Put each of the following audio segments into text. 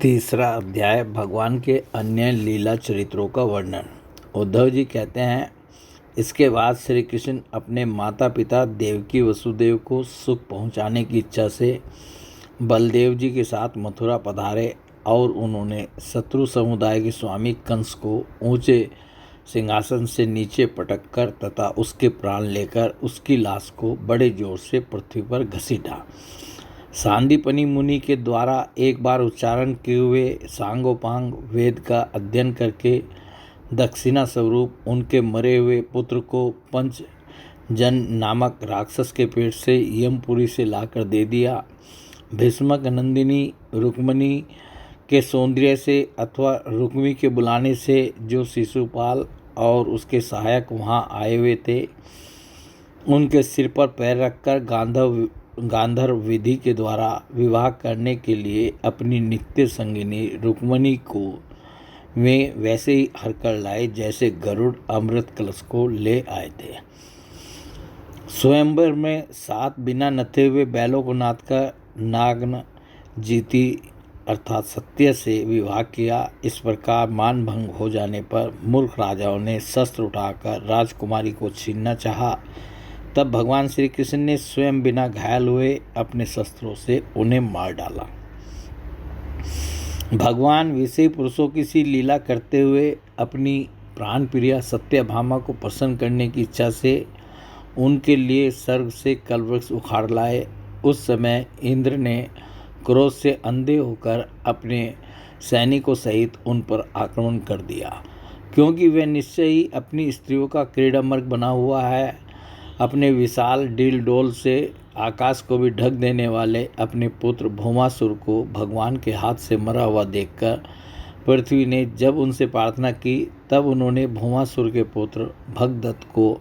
तीसरा अध्याय भगवान के अन्य लीला चरित्रों का वर्णन। उद्धव जी कहते हैं, इसके बाद श्री कृष्ण अपने माता पिता देवकी वसुदेव को सुख पहुंचाने की इच्छा से बलदेव जी के साथ मथुरा पधारे और उन्होंने शत्रु समुदाय के स्वामी कंस को ऊंचे सिंहासन से नीचे पटक कर तथा उसके प्राण लेकर उसकी लाश को बड़े जोर से पृथ्वी पर घसीटा। सांदीपनी मुनि के द्वारा एक बार उच्चारण किए हुए सांगोपांग वेद का अध्ययन करके दक्षिणा स्वरूप उनके मरे हुए पुत्र को पंच जन नामक राक्षस के पेट से यमपुरी से लाकर दे दिया। भीष्मक नंदिनी रुक्मिणी के सौंदर्य से अथवा रुक्मी के बुलाने से जो शिशुपाल और उसके सहायक वहाँ आए हुए थे, उनके सिर पर पैर रखकर गांधर्व विधि के द्वारा विवाह करने के लिए अपनी नित्य संगिनी रुक्मिणी को वे वैसे ही हरकर लाए जैसे गरुड़ अमृत कलश को ले आए थे। स्वयंवर में 7 बिना नथे हुए बैलों को नाद कर नागन जीती अर्थात सत्य से विवाह किया। इस प्रकार मान भंग हो जाने पर मूर्ख राजाओं ने शस्त्र उठाकर राजकुमारी को छीनना चाहा। तब भगवान श्री कृष्ण ने स्वयं बिना घायल हुए अपने शस्त्रों से उन्हें मार डाला। भगवान विषयी पुरुषों की सी लीला करते हुए अपनी प्राण प्रिया सत्यभामा को प्रसन्न करने की इच्छा से उनके लिए स्वर्ग से कल्पवृक्ष उखाड़ लाए। उस समय इंद्र ने क्रोध से अंधे होकर अपने सैनिकों सहित उन पर आक्रमण कर दिया, क्योंकि वह निश्चय ही अपनी स्त्रियों का क्रीड़ामर्ग बना हुआ है। अपने विशाल डील डोल से आकाश को भी ढक देने वाले अपने पुत्र भौमासुर को भगवान के हाथ से मरा हुआ देखकर पृथ्वी ने जब उनसे प्रार्थना की, तब उन्होंने भौमासुर के पुत्र भगदत्त को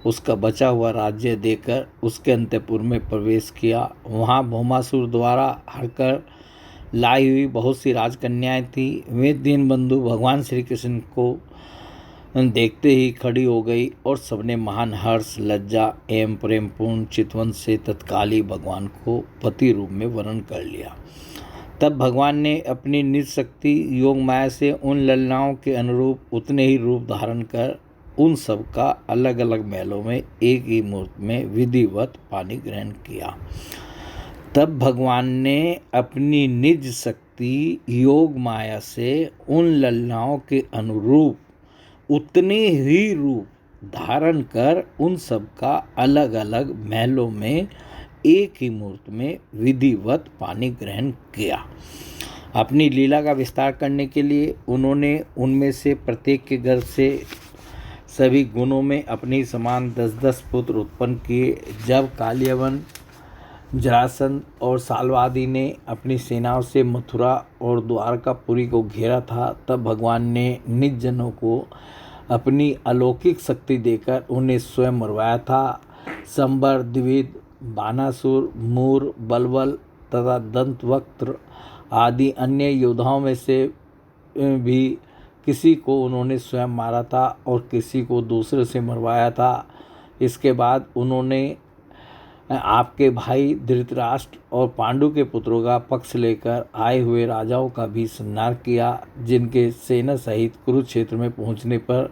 उसका बचा हुआ राज्य देकर उसके अंतःपुर में प्रवेश किया। वहाँ भौमासुर द्वारा हरकर लाई हुई बहुत सी राजकन्याएं थीं। वे दीनबंधु भगवान श्री कृष्ण को देखते ही खड़ी हो गई और सबने महान हर्ष, लज्जा एवं प्रेमपूर्ण चितवन से तत्काल ही भगवान को पति रूप में वर्ण कर लिया। तब भगवान ने अपनी निज शक्ति योग माया से उन ललनाओं के अनुरूप उतने ही रूप धारण कर उन सब का अलग अलग महलों में एक ही मूर्त में विधिवत पानी ग्रहण किया। तब भगवान ने अपनी निज शक्ति योग माया से उन ललनाओं के अनुरूप उतने ही रूप धारण कर उन सब का अलग अलग महलों में एक ही मूर्त में विधिवत पानी ग्रहण किया। अपनी लीला का विस्तार करने के लिए उन्होंने उनमें से प्रत्येक के गर्भ से सभी गुणों में अपनी समान 10-10 पुत्र उत्पन्न किए। जब कालियवन, जरासंध और साल्वादी ने अपनी सेनाओं से मथुरा और द्वारकापुरी को घेरा था, तब भगवान ने निज जनों को अपनी अलौकिक शक्ति देकर उन्हें स्वयं मरवाया था। संबर, द्विविद, बानासुर, मूर, बलबल तथा दंतवक्त्र आदि अन्य योद्धाओं में से भी किसी को उन्होंने स्वयं मारा था और किसी को दूसरे से मरवाया था। इसके बाद उन्होंने आपके भाई धृतराष्ट्र और पांडु के पुत्रों का पक्ष लेकर आए हुए राजाओं का भी संहार किया, जिनके सेना सहित कुरुक्षेत्र में पहुंचने पर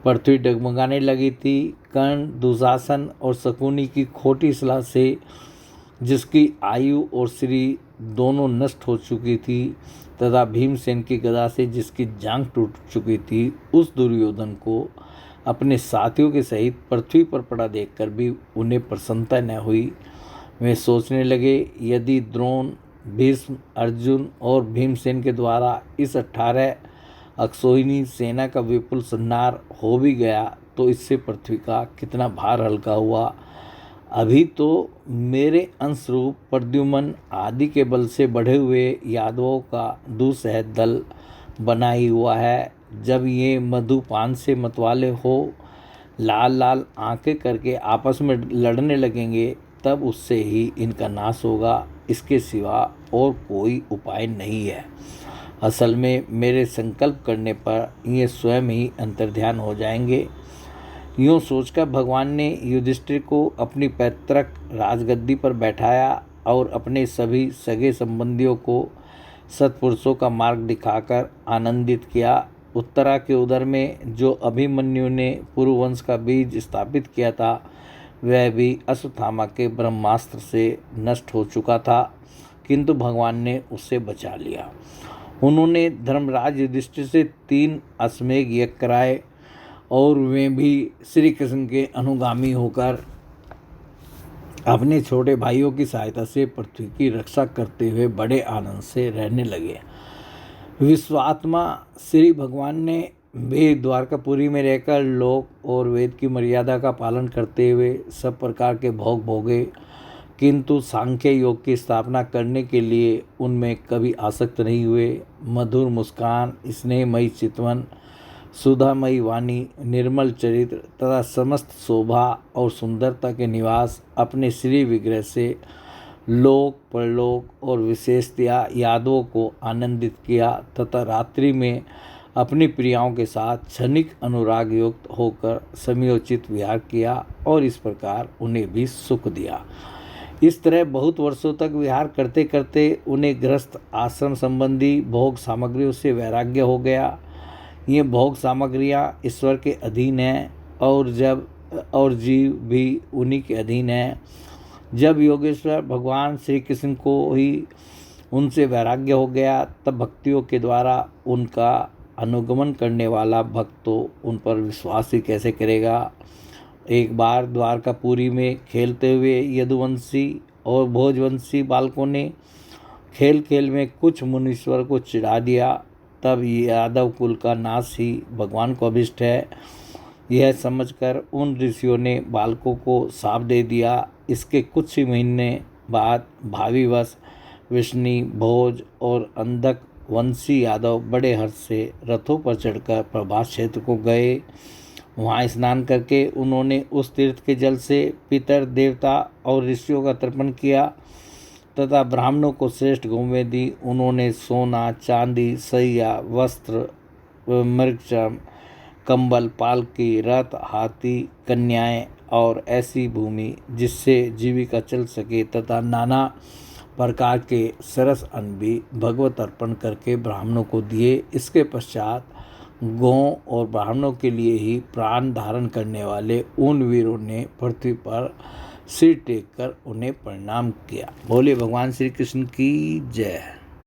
पृथ्वी डगमगाने लगी थी। कर्ण, दुशासन और शकुनी की खोटी सलाह से जिसकी आयु और श्री दोनों नष्ट हो चुकी थी तथा भीमसेन की गदा से जिसकी जांघ टूट चुकी थी, उस दुर्योधन को अपने साथियों के सहित पृथ्वी पर पड़ा देखकर भी उन्हें प्रसन्नता न हुई। वे सोचने लगे, यदि द्रोण, भीष्म, अर्जुन और भीमसेन के द्वारा इस 18 अक्षौहिणी सेना का विपुल संहार हो भी गया तो इससे पृथ्वी का कितना भार हल्का हुआ। अभी तो मेरे अंशरूप प्रद्युम्न आदि के बल से बढ़े हुए यादवों का दुस्सह दल बना ही हुआ है। जब ये मधुपान से मतवाले हो लाल लाल आंखें करके आपस में लड़ने लगेंगे, तब उससे ही इनका नाश होगा। इसके सिवा और कोई उपाय नहीं है। असल में मेरे संकल्प करने पर ये स्वयं ही अंतर्ध्यान हो जाएंगे। यूँ सोचकर भगवान ने युधिष्ठिर को अपनी पैतृक राजगद्दी पर बैठाया और अपने सभी सगे संबंधियों को सत्पुरुषों का मार्ग दिखाकर आनंदित किया। उत्तरा के उदर में जो अभिमन्यु ने पुरुवंश का बीज स्थापित किया था, वह भी अश्वत्थामा के ब्रह्मास्त्र से नष्ट हो चुका था, किंतु भगवान ने उसे बचा लिया। उन्होंने धर्मराज युधिष्ठिर से 3 अश्वमेध यज्ञ कराए और वे भी श्री कृष्ण के अनुगामी होकर अपने छोटे भाइयों की सहायता से पृथ्वी की रक्षा करते हुए बड़े आनंद से रहने लगे। विश्वात्मा श्री भगवान ने भी द्वारकापुरी में रहकर लोक और वेद की मर्यादा का पालन करते हुए सब प्रकार के भोग भोगे, किंतु सांख्य योग की स्थापना करने के लिए उनमें कभी आसक्त नहीं हुए। मधुर मुस्कान, स्नेहमयी चितवन, सुधामयी वाणी, निर्मल चरित्र तथा समस्त शोभा और सुंदरता के निवास अपने श्री विग्रह से लोक परलोक और विशेषतया यादवों को आनंदित किया तथा रात्रि में अपनी प्रियाओं के साथ क्षणिक अनुराग युक्त होकर समयोचित विहार किया और इस प्रकार उन्हें भी सुख दिया। इस तरह बहुत वर्षों तक विहार करते करते उन्हें गृहस्थ आश्रम संबंधी भोग सामग्रियों से वैराग्य हो गया। ये भोग सामग्रियाँ ईश्वर के अधीन हैं और जीव भी उन्हीं के अधीन है। जब योगेश्वर भगवान श्री कृष्ण को ही उनसे वैराग्य हो गया, तब भक्तियों के द्वारा उनका अनुगमन करने वाला भक्त तो उन पर विश्वास ही कैसे करेगा। एक बार द्वारकापुरी में खेलते हुए यदुवंशी और भोजवंशी बालकों ने खेल खेल में कुछ मुनीश्वर को चिढ़ा दिया। तब यादव कुल का नाश ही भगवान को अभिष्ट है, यह समझकर उन ऋषियों ने बालकों को शाप दे दिया। इसके कुछ ही महीने बाद भाविवश विष्णु, भोज और अंधक वंशी यादव बड़े हर्ष से रथों पर चढ़कर प्रभास क्षेत्र को गए। वहाँ स्नान करके उन्होंने उस तीर्थ के जल से पितर, देवता और ऋषियों का तर्पण किया तथा ब्राह्मणों को श्रेष्ठ गौवें दी। उन्होंने सोना, चांदी, सैया, वस्त्र, मृगचर्म, कंबल, पालकी, रथ, हाथी, कन्याएं और ऐसी भूमि जिससे जीविका चल सके तथा नाना प्रकार के सरस अन्न भी भगवत अर्पण करके ब्राह्मणों को दिए। इसके पश्चात गौं और ब्राह्मणों के लिए ही प्राण धारण करने वाले उन वीरों ने पृथ्वी पर सिर टेक कर उन्हें प्रणाम किया। बोले भगवान श्री कृष्ण की जय।